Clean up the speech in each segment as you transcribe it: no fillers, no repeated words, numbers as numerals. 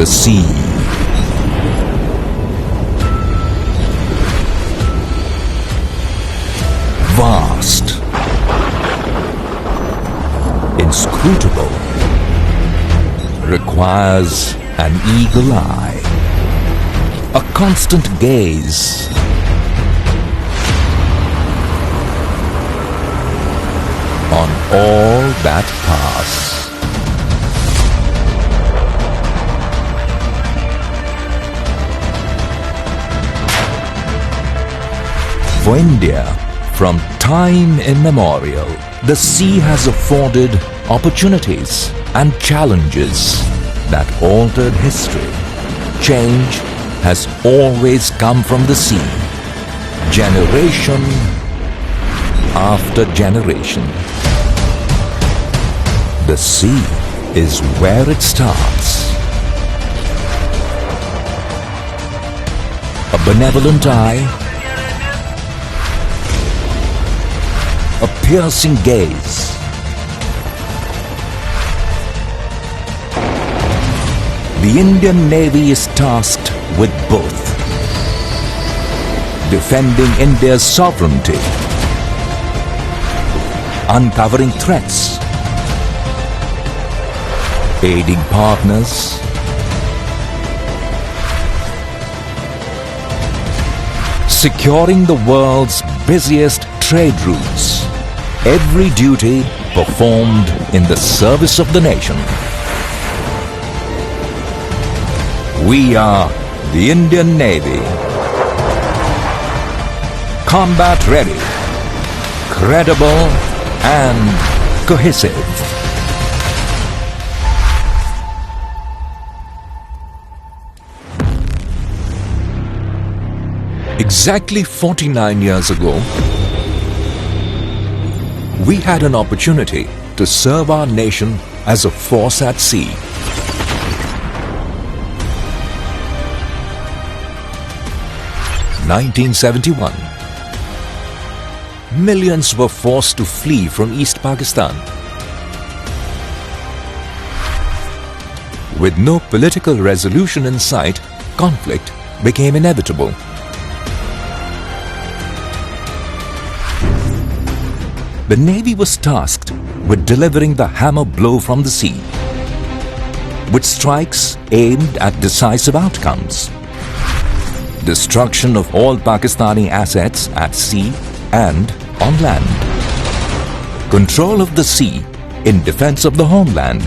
The sea. Vast. Inscrutable. Requires an eagle eye. A constant gaze. On all that pass. For India, from time immemorial, the sea has afforded opportunities and challenges that altered history. Change has always come from the sea, generation after generation. The sea is where it starts. A benevolent eye, a piercing gaze, the Indian Navy is tasked with both. Defending India's sovereignty, uncovering threats, aiding partners, securing the world's busiest trade routes. Every duty performed in the service of the nation. We are the Indian Navy. Combat ready, credible and cohesive. Exactly 49 years ago, we had an opportunity to serve our nation as a force at sea. In 1971, millions were forced to flee from East Pakistan. With no political resolution in sight, conflict became inevitable. The Navy was tasked with delivering the hammer blow from the sea, with strikes aimed at decisive outcomes. Destruction of all Pakistani assets at sea and on land. Control of the sea in defense of the homeland.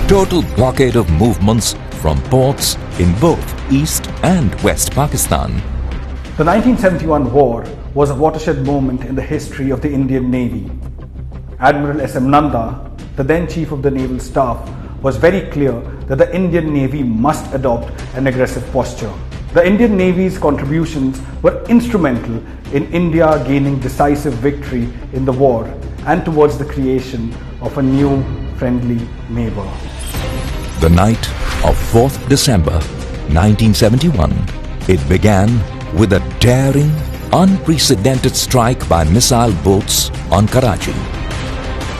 Total blockade of movements from ports in both East and West Pakistan. The 1971 war was a watershed moment in the history of the Indian Navy. Admiral S.M. Nanda, the then Chief of the Naval Staff, was very clear that the Indian Navy must adopt an aggressive posture. The Indian Navy's contributions were instrumental in India gaining decisive victory in the war and towards the creation of a new friendly neighbor. The night of 4th December 1971, it began with a daring, unprecedented strike by missile boats on Karachi,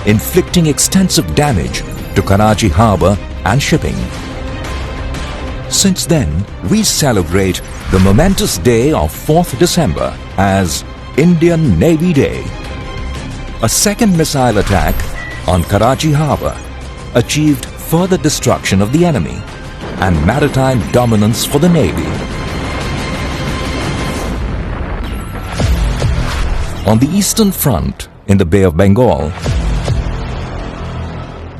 inflicting extensive damage to Karachi harbour and shipping. Since then, we celebrate the momentous day of 4th December as Indian Navy Day. A second missile attack on Karachi harbour achieved further destruction of the enemy and maritime dominance for the Navy. On the Eastern Front, in the Bay of Bengal,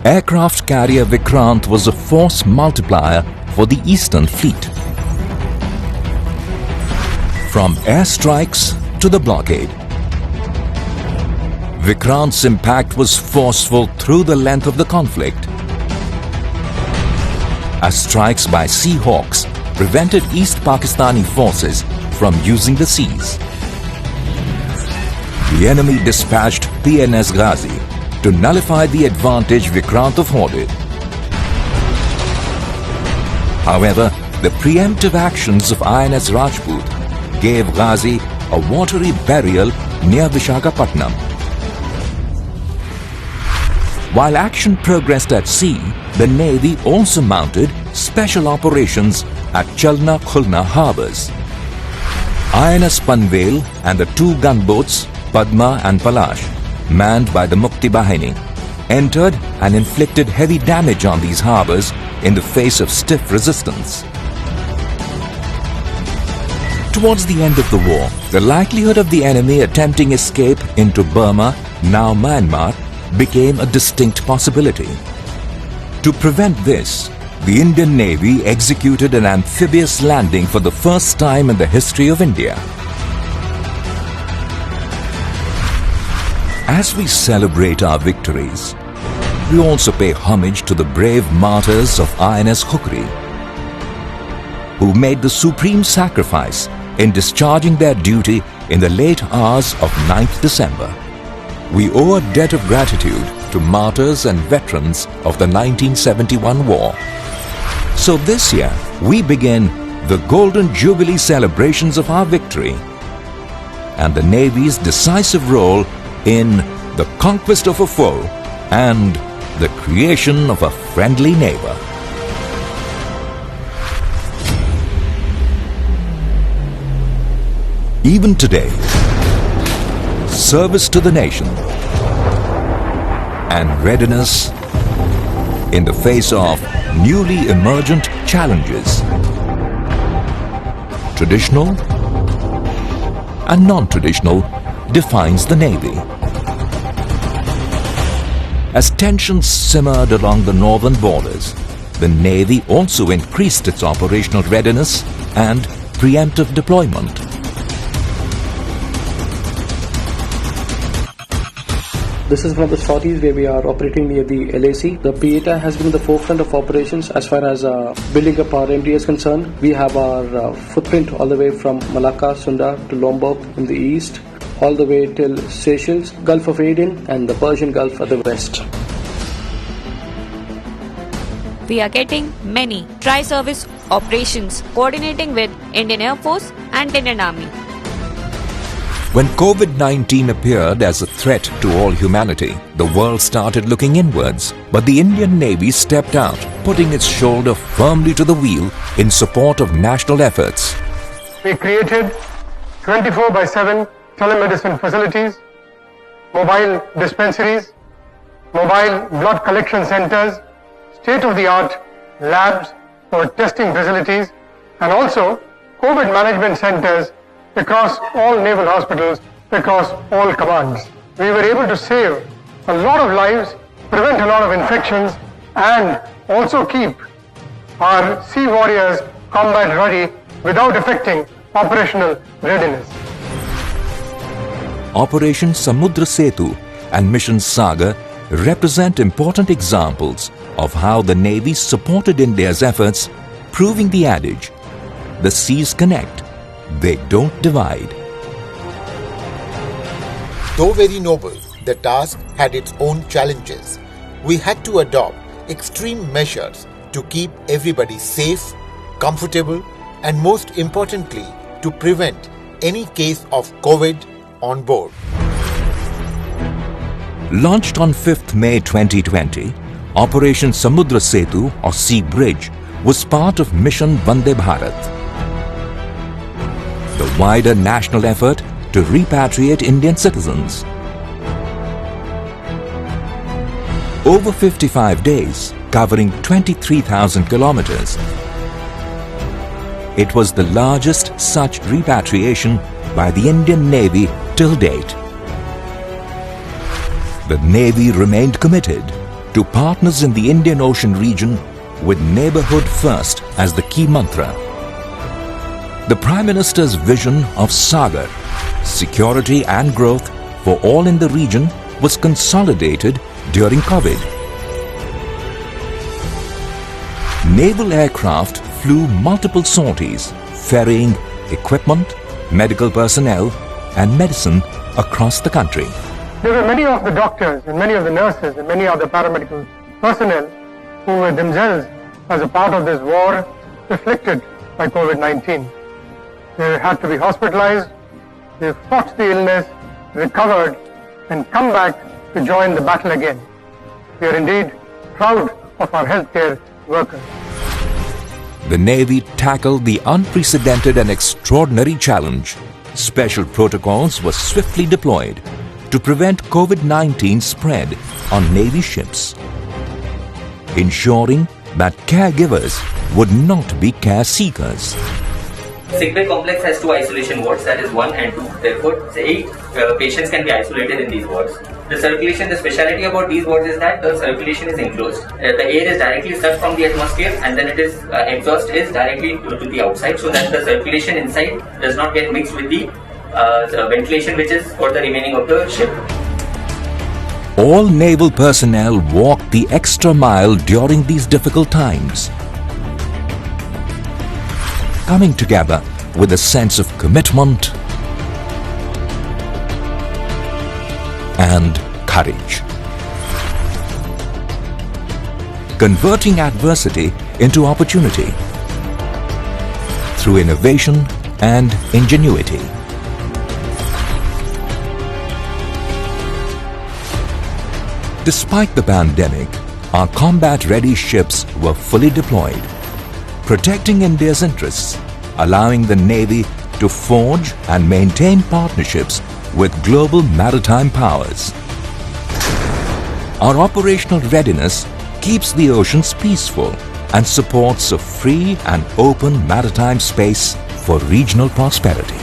aircraft carrier Vikrant was a force multiplier for the Eastern Fleet. From airstrikes to the blockade, Vikrant's impact was forceful through the length of the conflict, as strikes by Sea Hawks prevented East Pakistani forces from using the seas. The enemy dispatched PNS Ghazi to nullify the advantage Vikrant afforded. However, the preemptive actions of INS Rajput gave Ghazi a watery burial near Vishakhapatnam. While action progressed at sea, the Navy also mounted special operations at Chalna Khulna harbors. INS Panvel and the two gunboats Padma and Palash, manned by the Mukti Bahini, entered and inflicted heavy damage on these harbors in the face of stiff resistance. Towards the end of the war, the likelihood of the enemy attempting escape into Burma, now Myanmar, became a distinct possibility. To prevent this, the Indian Navy executed an amphibious landing for the first time in the history of India. As we celebrate our victories, we also pay homage to the brave martyrs of INS Khukri, who made the supreme sacrifice in discharging their duty in the late hours of 9th December. We owe a debt of gratitude to martyrs and veterans of the 1971 war. So this year, we begin the Golden Jubilee celebrations of our victory and the Navy's decisive role in the conquest of a foe and the creation of a friendly neighbor. Even today, service to the nation and readiness in the face of newly emergent challenges, traditional and non-traditional, defines the Navy. As tensions simmered along the northern borders, the Navy also increased its operational readiness and preemptive deployment. This is one of the sorties where we are operating near the LAC. The Pieta has been in the forefront of operations as far as building up our MD is concerned. We have our footprint all the way from Malacca, Sunda to Lombok in the east, all the way till Seychelles, Gulf of Aden and the Persian Gulf at the west. We are getting many tri-service operations coordinating with Indian Air Force and Indian Army. When COVID-19 appeared as a threat to all humanity, the world started looking inwards. But the Indian Navy stepped out, putting its shoulder firmly to the wheel in support of national efforts. We created 24/7 telemedicine facilities, mobile dispensaries, mobile blood collection centers, state-of-the-art labs for testing facilities, and also COVID management centers across all naval hospitals, across all commands. We were able to save a lot of lives, prevent a lot of infections, and also keep our sea warriors combat ready without affecting operational readiness. Operation Samudra Setu and Mission Sagar represent important examples of how the Navy supported India's efforts, proving the adage, the seas connect, they don't divide. Though very noble, the task had its own challenges. We had to adopt extreme measures to keep everybody safe, comfortable, and most importantly, to prevent any case of COVID on board. Launched on 5th May 2020, Operation Samudra Setu or Sea Bridge was part of Mission Vande Bharat, the wider national effort to repatriate Indian citizens. Over 55 days, covering 23,000 kilometers, it was the largest such repatriation by the Indian Navy till date. The Navy remained committed to partners in the Indian Ocean region with neighborhood first as the key mantra. The Prime Minister's vision of Sagar, security and growth for all in the region, was consolidated during COVID. Naval aircraft flew multiple sorties, ferrying equipment, medical personnel, and medicine across the country. There were many of the doctors and many of the nurses and many of the paramedical personnel who were themselves as a part of this war afflicted by COVID-19. They had to be hospitalized, they fought the illness, recovered, and come back to join the battle again. We are indeed proud of our healthcare workers. the Navy tackled the unprecedented and extraordinary challenge. Special protocols were swiftly deployed to prevent COVID-19 spread on Navy ships, ensuring that caregivers would not be care seekers. Sickbay complex has 2 isolation wards, that is 1 and 2. Therefore, 8 patients can be isolated in these wards. The speciality about these wards is that the circulation is enclosed. The air is directly sucked from the atmosphere and then it is exhaust is directly to the outside, so that the circulation inside does not get mixed with the ventilation which is for the remaining of the ship. All naval personnel walked the extra mile during these difficult times, coming together with a sense of commitment and courage, converting adversity into opportunity through innovation and ingenuity. Despite the pandemic, our combat-ready ships were fully deployed, protecting India's interests, allowing the Navy to forge and maintain partnerships with global maritime powers. Our operational readiness keeps the oceans peaceful and supports a free and open maritime space for regional prosperity.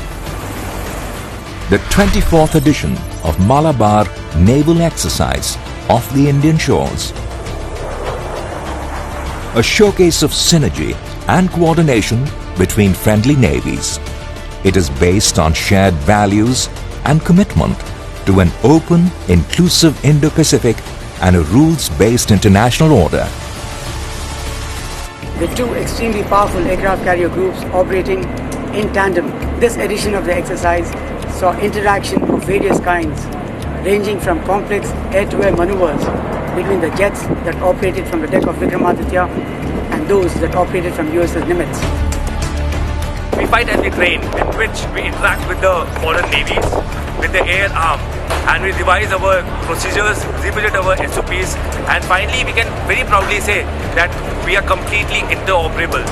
The 24th edition of Malabar Naval Exercise off the Indian shores, a showcase of synergy and coordination between friendly navies. It is based on shared values and commitment to an open, inclusive Indo-Pacific and a rules-based international order. With 2 extremely powerful aircraft carrier groups operating in tandem, this edition of the exercise saw interaction of various kinds, ranging from complex air-to-air maneuvers between the jets that operated from the deck of Vikramaditya and those that operated from USS Nimitz. We fight and we train, in which we interact with the foreign navies, with the air arm, and we revise our procedures, revisit our SOPs, and finally we can very proudly say that we are completely interoperable.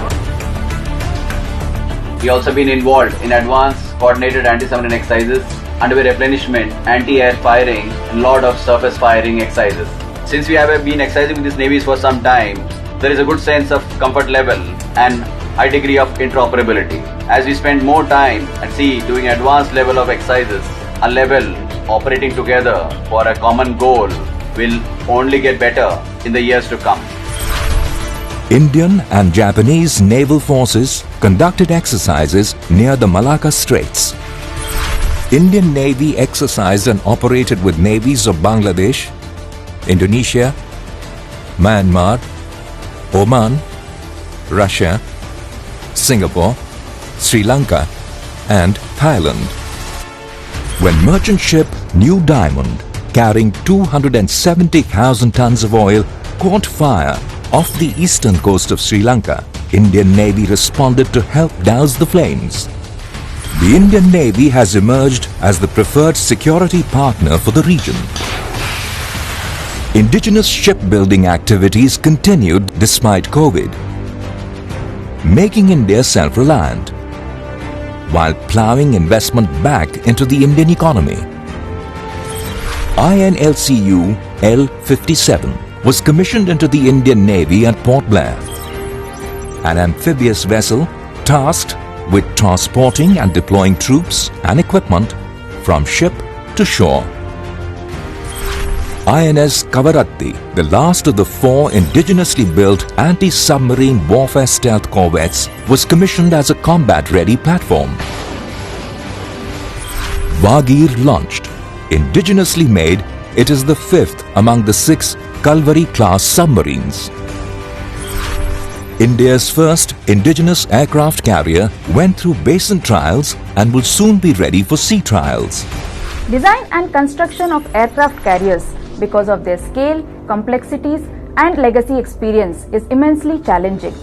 We also been involved in advanced coordinated anti-submarine exercises, underway replenishment, anti-air firing, and lot of surface firing exercises. Since we have been exercising with these navies for some time, there is a good sense of comfort level and high degree of interoperability. As we spend more time at sea doing advanced level of exercises, a level operating together for a common goal will only get better in the years to come. Indian and Japanese naval forces conducted exercises near the Malacca Straits. Indian Navy exercised and operated with navies of Bangladesh, Indonesia, Myanmar, Oman, Russia, Singapore, Sri Lanka and Thailand. When merchant ship New Diamond, carrying 270,000 tons of oil, caught fire off the eastern coast of Sri Lanka, Indian Navy responded to help douse the flames. The Indian Navy has emerged as the preferred security partner for the region. Indigenous shipbuilding activities continued despite COVID, making India self-reliant, while ploughing investment back into the Indian economy. INLCU L-57 was commissioned into the Indian Navy at Port Blair, an amphibious vessel tasked with transporting and deploying troops and equipment from ship to shore. INS Kavaratti, the last of the 4 indigenously built anti-submarine warfare stealth corvettes, was commissioned as a combat-ready platform. Vagir launched. Indigenously made, it is the 5th among the 6 Kalvari-class submarines. India's first indigenous aircraft carrier went through basin trials and will soon be ready for sea trials. Design and construction of aircraft carriers, because of their scale, complexities and legacy experience, is immensely challenging.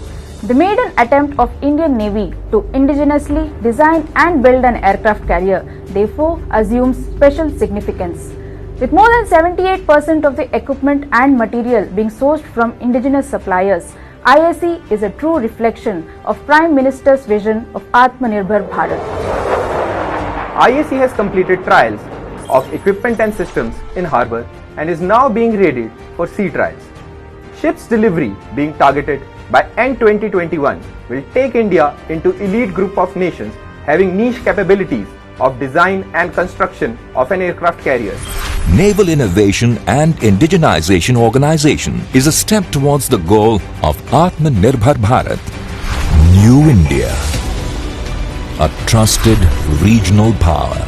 The maiden attempt of Indian Navy to indigenously design and build an aircraft carrier therefore assumes special significance. With more than 78% of the equipment and material being sourced from indigenous suppliers, IAC is a true reflection of Prime Minister's vision of Atmanirbhar Bharat. IAC has completed trials of equipment and systems in harbour and is now being readied for sea trials. Ships delivery being targeted by end 2021 will take India into elite group of nations having niche capabilities of design and construction of an aircraft carrier. Naval Innovation and Indigenization Organization is a step towards the goal of Atmanirbhar Bharat, New India, a trusted regional power,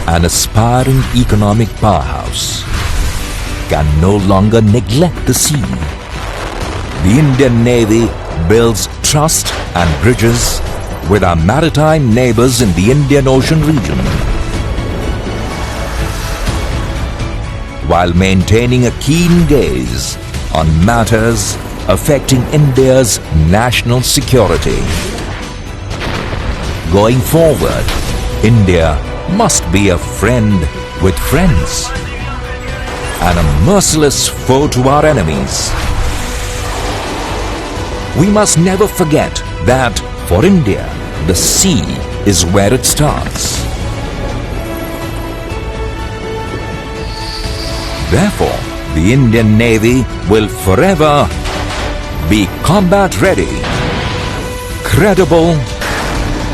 an aspiring economic powerhouse, can no longer neglect the sea. The Indian Navy builds trust and bridges with our maritime neighbors in the Indian Ocean region, while maintaining a keen gaze on matters affecting India's national security. Going forward, India must be a friend with friends and a merciless foe to our enemies. We must never forget that for India, the sea is where it starts. Therefore, the Indian Navy will forever be combat ready, credible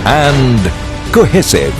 and cohesive.